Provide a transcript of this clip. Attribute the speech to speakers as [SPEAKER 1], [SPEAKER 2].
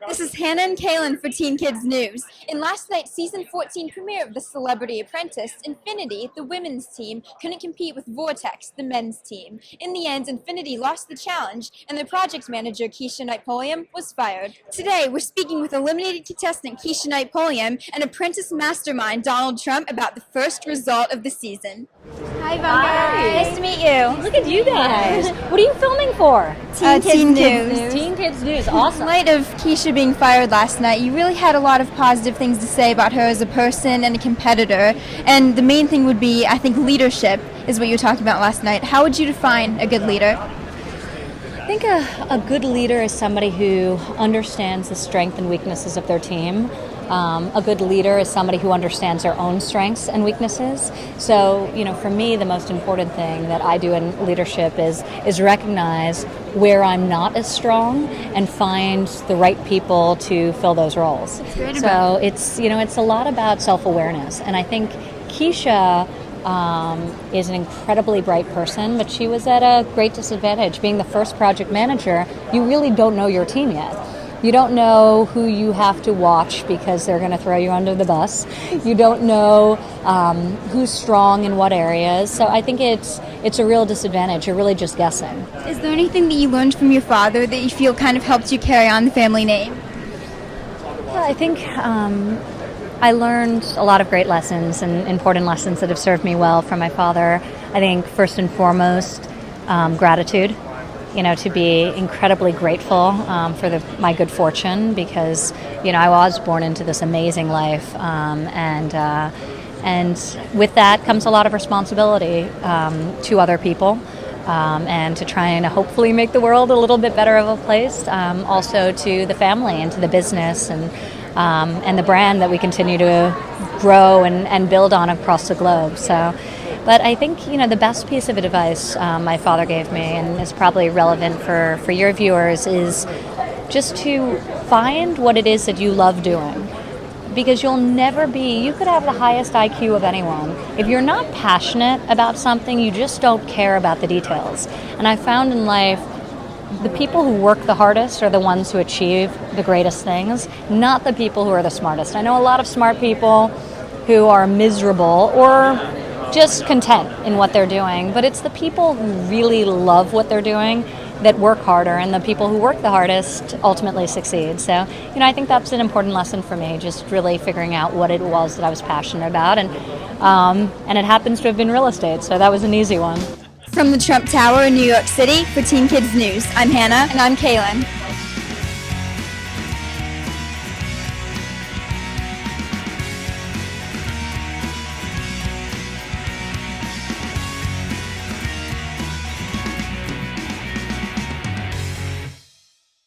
[SPEAKER 1] This is Hannah and Cailin for Teen Kids News. In last night's season 14 premiere of the Celebrity Apprentice, Infinity, the women's team, couldn't compete with Vortex, the men's team. In the end, Infinity lost the challenge, and the project manager, Keisha Knight-Pulliam, was fired. Today, we're speaking with eliminated contestant Keisha Knight-Pulliam and Apprentice mastermind Donald Trump about the first result of the season. Hi, Ivanka.
[SPEAKER 2] Hi.
[SPEAKER 1] Nice to meet you.
[SPEAKER 2] Look at you guys. What are you filming for?
[SPEAKER 1] Teen Kids News.
[SPEAKER 2] Teen Kids News. Awesome.
[SPEAKER 1] In light of Keisha being fired last night, you really had a lot of positive things to say about her as a person and a competitor. And the main thing would be, I think, leadership is what you were talking about last night. How would you define a good leader?
[SPEAKER 2] I think a good leader is somebody who understands the strengths and weaknesses of their team. A good leader is somebody who understands their own strengths and weaknesses. So, for me, the most important thing that I do in leadership is recognize where I'm not as strong and find the right people to fill those roles. So it's a lot about self-awareness. And I think Keisha is an incredibly bright person, but she was at a great disadvantage. Being the first project manager, you really don't know your team yet. You don't know who you have to watch because they're going to throw you under the bus. You don't know who's strong in what areas. So I think it's a real disadvantage. You're really just guessing.
[SPEAKER 1] Is there anything that you learned from your father that you feel kind of helped you carry on the family name?
[SPEAKER 2] Well, I think I learned a lot of great lessons and important lessons that have served me well from my father. I think first and foremost, gratitude. To be incredibly grateful for my good fortune because, I was born into this amazing life. And with that comes a lot of responsibility to other people and to try and hopefully make the world a little bit better of a place. Also to the family and to the business and the brand that we continue to grow and build on across the globe. But I think, the best piece of advice my father gave me, and is probably relevant for your viewers, is just to find what it is that you love doing. Because you could have the highest IQ of anyone. If you're not passionate about something, you just don't care about the details. And I found in life, the people who work the hardest are the ones who achieve the greatest things, not the people who are the smartest. I know a lot of smart people who are miserable or just content in what they're doing, but it's the people who really love what they're doing that work harder, and the people who work the hardest ultimately succeed. So, I think that's an important lesson for me, just really figuring out what it was that I was passionate about, and it happens to have been real estate, so that was an easy one.
[SPEAKER 1] From the Trump Tower in New York City for Teen Kids News, I'm Hannah.
[SPEAKER 2] And I'm Cailin.